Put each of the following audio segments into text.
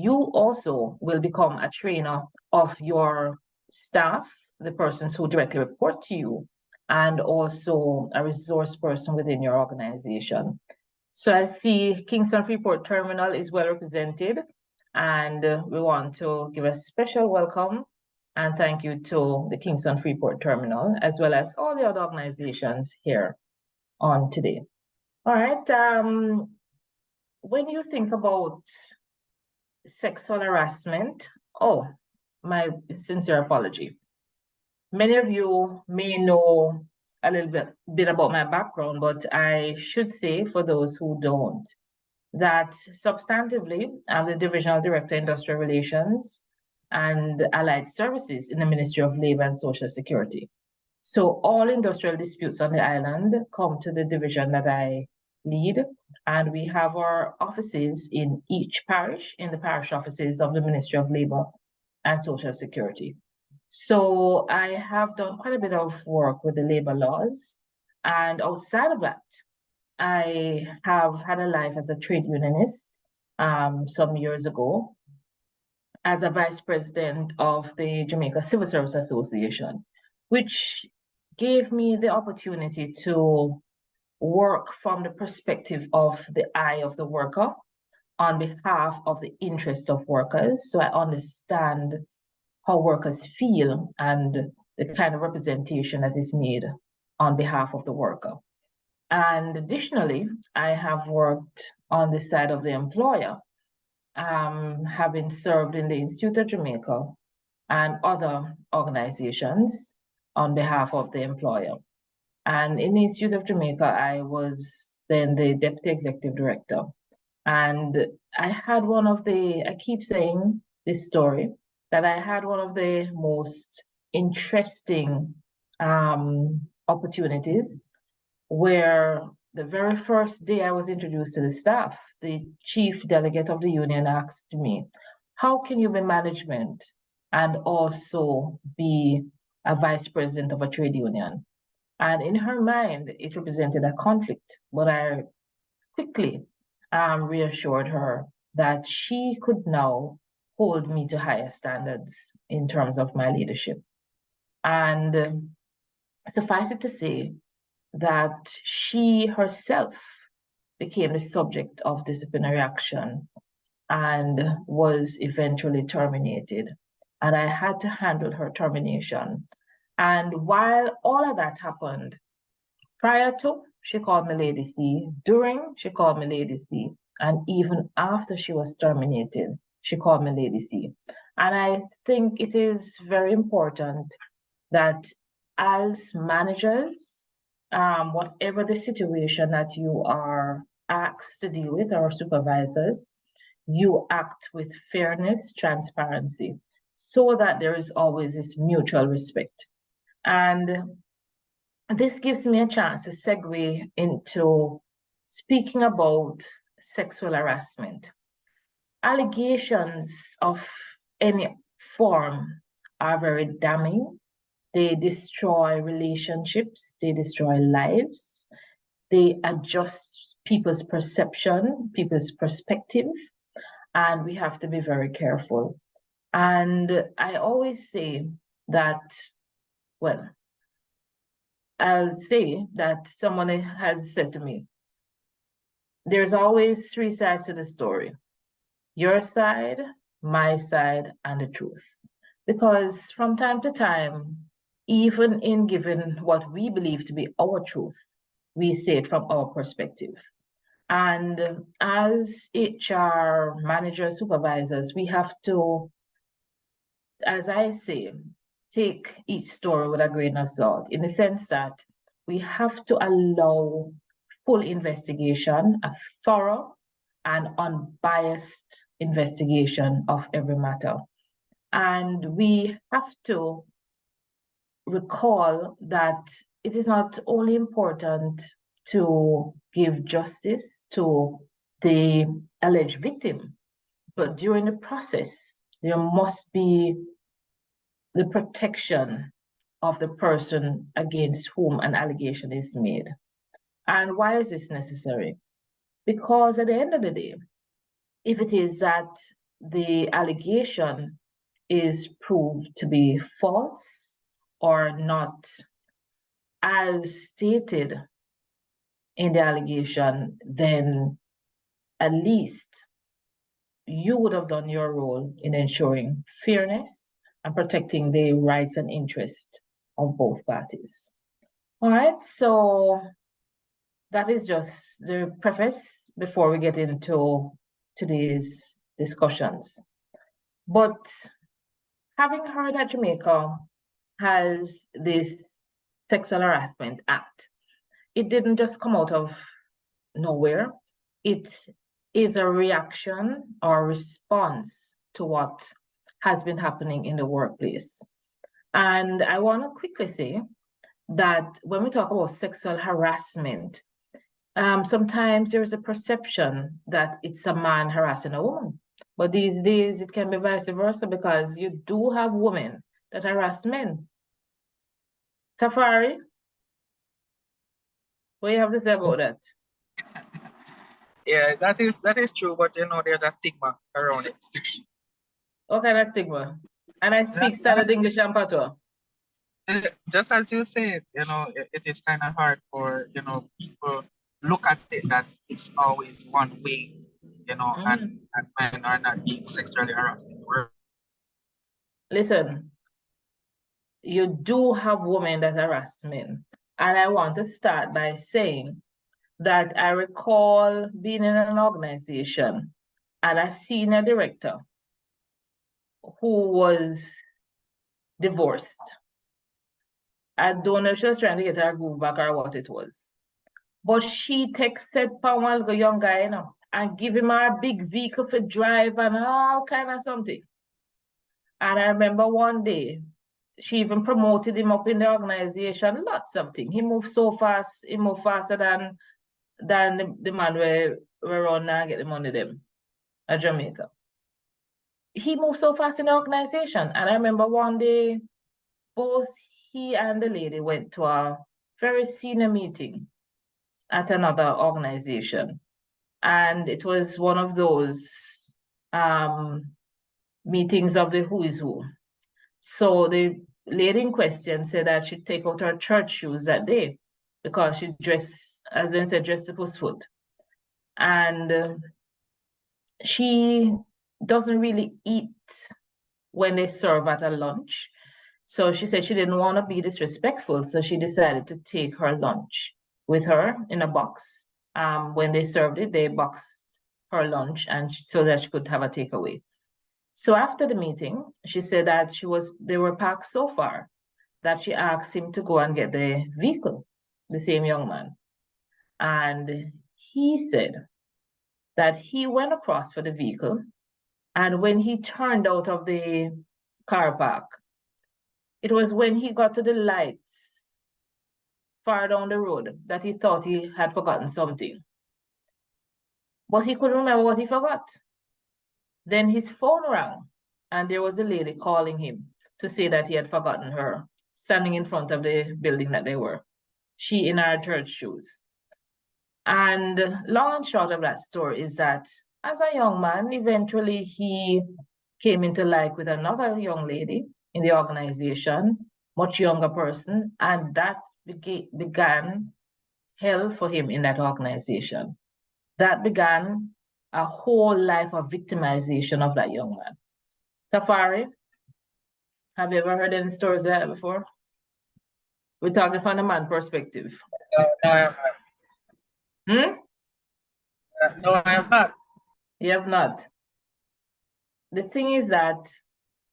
you also will become a trainer of your staff, the persons who directly report to you, and also a resource person within your organization. So I see Kingston Freeport Terminal is well represented, and we want to give a special welcome and thank you to the Kingston Freeport Terminal, as well as all the other organizations here on today. All right, when you think about sexual harassment, oh, my sincere apology. Many of you may know a little bit about my background, but I should say for those who don't, that substantively, I'm the Divisional Director, Industrial Relations and Allied Services in the Ministry of Labor and Social Security. So all industrial disputes on the island come to the division that I lead, and we have our offices in each parish, in the parish offices of the Ministry of Labor and Social Security. So I have done quite a bit of work with the labor laws, and outside of that, I have had a life as a trade unionist some years ago as a vice president of the Jamaica Civil Service Association, which gave me the opportunity to work from the perspective of the eye of the worker on behalf of the interest of workers. So I understand how workers feel and the kind of representation that is made on behalf of the worker. And additionally, I have worked on the side of the employer, having served in the Institute of Jamaica and other organizations on behalf of the employer. And in the Institute of Jamaica, I was then the Deputy Executive Director. And I had one of the, I keep saying this story, that I had one of the most interesting opportunities where the very first day I was introduced to the staff, the chief delegate of the union asked me, how can you be management and also be a vice president of a trade union? And in her mind, it represented a conflict, but I quickly reassured her that she could now hold me to higher standards in terms of my leadership. And suffice it to say that she herself became the subject of disciplinary action and was eventually terminated. And I had to handle her termination. And while all of that happened, prior to, she called me Lady C. During, she called me Lady C. And even after she was terminated, she called me Lady C. And I think it is very important that as managers, whatever the situation that you are asked to deal with, or supervisors, you act with fairness, transparency, so that there is always this mutual respect. And this gives me a chance to segue into speaking about sexual harassment. Allegations of any form are very damning. They destroy relationships, they destroy lives, they adjust people's perception, people's perspective, and we have to be very careful. And I always say that, well, I'll say that someone has said to me, there's always three sides to the story: your side, my side, and the truth. Because from time to time, even in giving what we believe to be our truth, we say it from our perspective. And as HR managers, supervisors, we have to, as I say, take each story with a grain of salt, in the sense that we have to allow full investigation, a thorough and unbiased investigation of every matter. And we have to recall that it is not only important to give justice to the alleged victim, but during the process, there must be the protection of the person against whom an allegation is made. And why is this necessary? Because at the end of the day, if it is that the allegation is proved to be false or not as stated in the allegation, then at least you would have done your role in ensuring fairness and protecting the rights and interests of both parties. All right, so that is just the preface before we get into today's discussions. But having heard that Jamaica has this Sexual Harassment Act, it didn't just come out of nowhere. It is a reaction or response to what has been happening in the workplace. And I want to quickly say that when we talk about sexual harassment, sometimes there's a perception that it's a man harassing a woman. But these days it can be vice versa, because you do have women that harass men. Tafari, what do you have to say about that? Yeah, that is true, but there's a stigma around it. Okay, that's stigma. And I speak standard English and patois. Just as you said, it is kind of hard for people look at it that it's always one way, and men are not being sexually harassed in work. Listen, you do have women that harass men. And I want to start by saying that I recall being in an organization and a senior director who was divorced. I don't know if she was trying to get her groove back or what it was. But she texted Paul, the young guy, and give him a big vehicle for drive and all kind of something. And I remember one day, she even promoted him up in the organization, lots of things. He moved so fast, he moved faster than the man where run and get the money them at Jamaica. He moved so fast in the organization. And I remember one day, both he and the lady went to a very senior meeting at another organization. And it was one of those meetings of the who is who. So the lady in question said that she'd take out her church shoes that day because she dressed, as they said, dressed to puss foot. And she doesn't really eat when they serve at a lunch. So she said she didn't want to be disrespectful. So she decided to take her lunch with her in a box. When they served it, they boxed her lunch and so that she could have a takeaway. So after the meeting, she said that they were packed so far that she asked him to go and get the vehicle, the same young man. And he said that he went across for the vehicle, and when he turned out of the car park, it was when he got to the lights far down the road that he thought he had forgotten something. But he couldn't remember what he forgot. Then his phone rang, and there was a lady calling him to say that he had forgotten her, standing in front of the building that they were. She in her church shoes. And long and short of that story is that as a young man, eventually he came into like with another young lady in the organization, much younger person, and that began hell for him in that organization. That began a whole life of victimization of that young man. Safari, have you ever heard any stories like that before? We're talking from the man perspective. No, I have not. No, I have not. You have not. The thing is that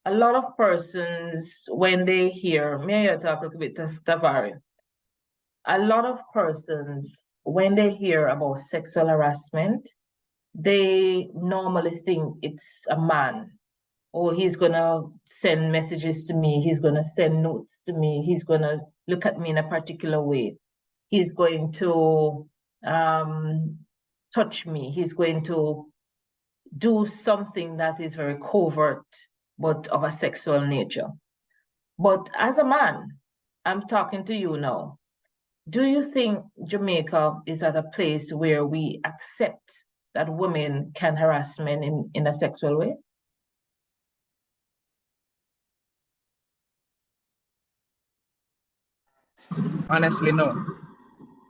a lot of persons, when they hear, may I talk a little bit to Tafari? A lot of persons, when they hear about sexual harassment, they normally think it's a man. Or he's gonna send messages to me, he's gonna send notes to me, he's gonna look at me in a particular way. He's going to touch me, he's going to do something that is very covert, but of a sexual nature. But as a man, I'm talking to you now. Do you think Jamaica is at a place where we accept that women can harass men in a sexual way? Honestly, no.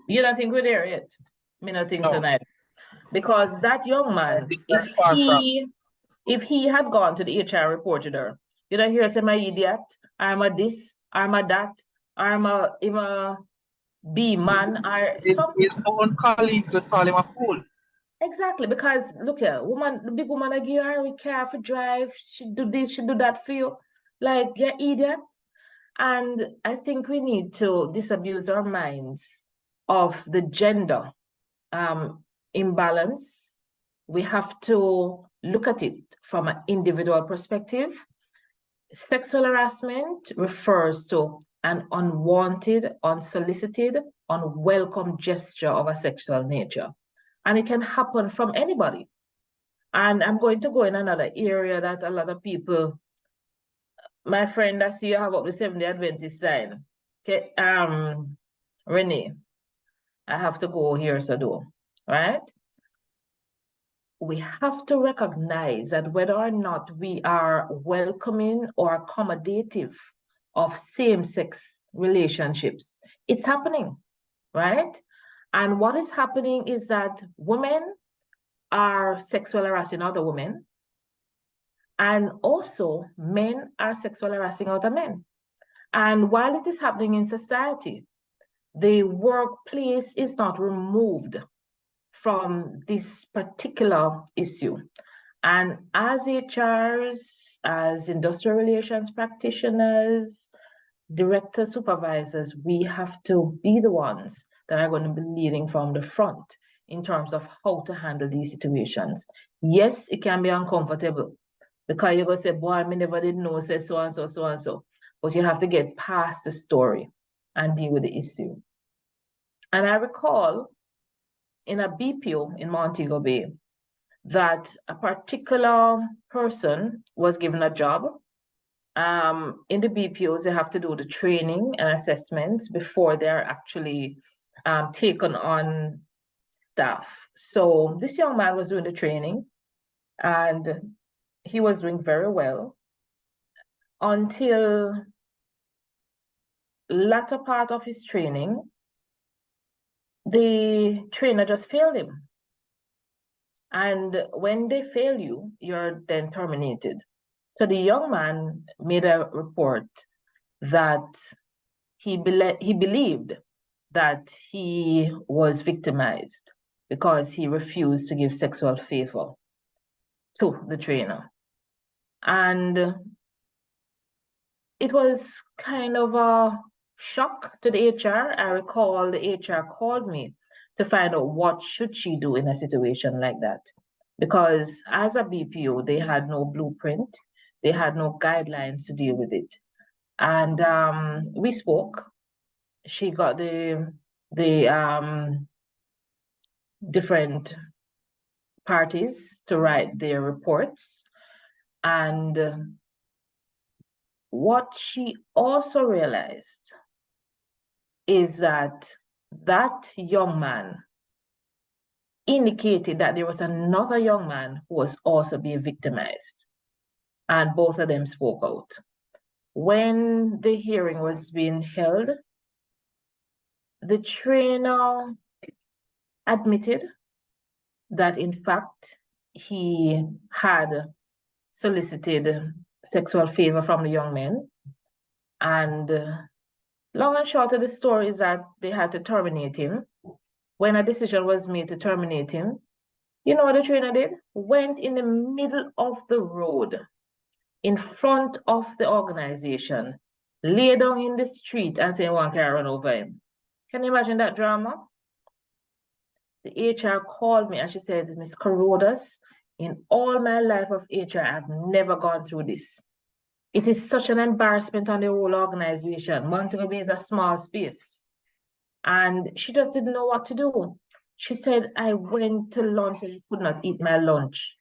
You don't think we're there yet? Me not think so No. neither. Because that young I man, think we're far from. if he had gone to the HR reported her, you don't hear say my idiot, I'm a this, I'm a that, I'm a B man, or something. His own colleagues would call him a fool. Exactly, because look here, woman, the big woman, I give her a car for drive, she do this, she do that for you. Like, you idiot. And I think we need to disabuse our minds of the gender imbalance. We have to look at it from an individual perspective. Sexual harassment refers to an unwanted, unsolicited, unwelcome gesture of a sexual nature. And it can happen from anybody. And I'm going to go in another area that a lot of people, my friend, I see you have up the Seventh-day Adventist sign. Okay, Renee, I have to go here, so do, right? We have to recognize that whether or not we are welcoming or accommodative of same-sex relationships, it's happening, right? And what is happening is that women are sexual harassing other women, and also men are sexual harassing other men. And while it is happening in society, the workplace is not removed from this particular issue. And as HRs, as industrial relations practitioners, directors, supervisors, we have to be the ones that are going to be leading from the front in terms of how to handle these situations. Yes, it can be uncomfortable because you're going to say, boy, I never did know, say so and so, so and so. But you have to get past the story and deal with the issue. And I recall in a BPO in Montego Bay that a particular person was given a job. In the BPOs, they have to do the training and assessments before they're actually taken on staff. So this young man was doing the training and he was doing very well until latter part of his training, the trainer just failed him. And when they fail you, you're then terminated. So the young man made a report that he believed that he was victimized because he refused to give sexual favor to the trainer. And it was kind of a shock to the HR. I recall the HR called me to find out what should she do in a situation like that. Because as a BPO, they had no blueprint, they had no guidelines to deal with it. And we spoke. She got the different parties to write their reports. And what she also realized is that that young man indicated that there was another young man who was also being victimized. And both of them spoke out. When the hearing was being held, the trainer admitted that in fact he had solicited sexual favor from the young men. And long and short of the story is that they had to terminate him. When a decision was made to terminate him, you know what the trainer did? Went in the middle of the road, in front of the organization, lay down in the street and say one can run over him. Can you imagine that drama? The HR called me and she said, Ms. Carrodus, in all my life of HR, I've never gone through this. It is such an embarrassment on the whole organization. Montego Bay is a small space. And she just didn't know what to do. She said, I went to lunch and could not eat my lunch.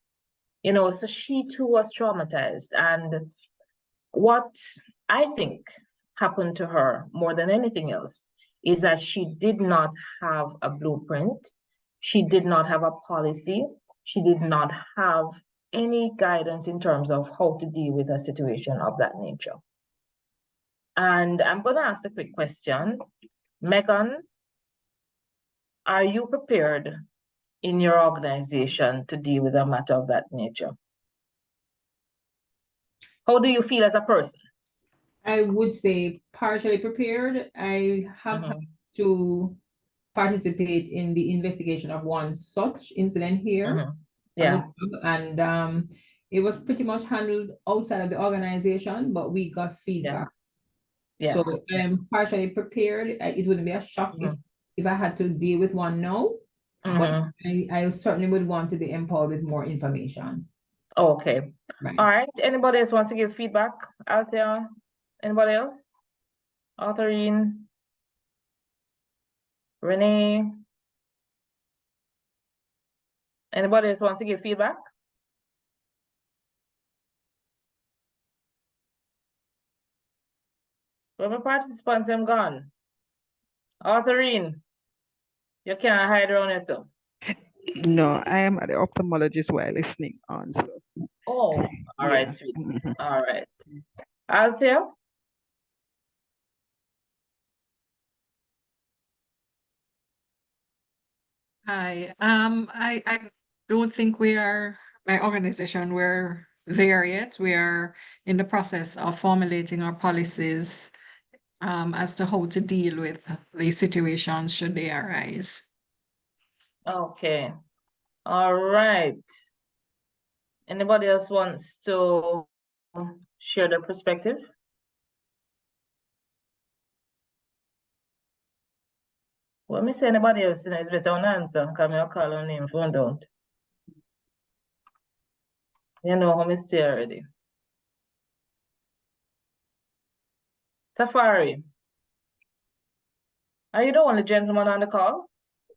You know, so she too was traumatized. And what I think happened to her more than anything else is that she did not have a blueprint. She did not have a policy. She did not have any guidance in terms of how to deal with a situation of that nature. And I'm going to ask a quick question. Megan, are you prepared in your organization to deal with a matter of that nature? How do you feel as a person? I would say partially prepared. I have had to participate in the investigation of one such incident here. Yeah. And it was pretty much handled outside of the organization, but we got feedback. Yeah. So I am partially prepared. It wouldn't be a shock if I had to deal with one now, but I certainly would want to be empowered with more information. Okay. Right. All right. Anybody else wants to give feedback out there? Anybody else? Arthurine? Renee? Anybody else wants to give feedback? Where my participants am gone? Arthurine, you can't hide around yourself. No, I am at the ophthalmologist while listening on. So. Oh, all right, sweet. All right. Althea? Hi. I don't think we are, my organization, we're there yet. We are in the process of formulating our policies as to how to deal with these situations should they arise. Okay. All right. Anybody else wants to share their perspective? Well, me say anybody else is better on answer, because I'll call on name phone don't. You know how I stay already. Tafari, are you the only gentleman on the call?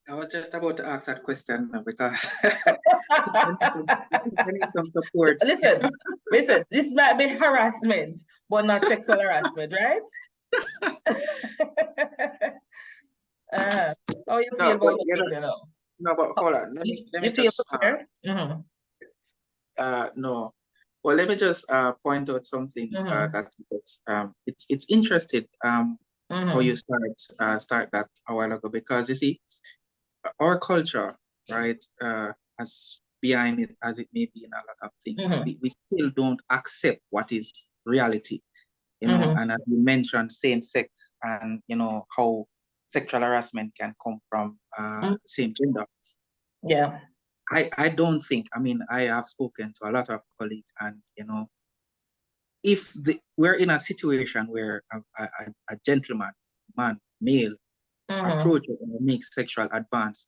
I was just about to ask that question because I need some support. Listen, this might be harassment, but not sexual harassment, right? How you feel about this, you know? No, but hold on. Let me You feel just prepared? no. Well, let me just point out something that it's interesting how you start that a while ago, because you see our culture, right, as behind it as it may be in a lot of things, we still don't accept what is reality, you know. And as you mentioned, same sex, and you know how sexual harassment can come from same gender. Yeah. I don't think, I mean, I have spoken to a lot of colleagues, and you know, if we're in a situation where a gentleman, man, male, approach or makes sexual advance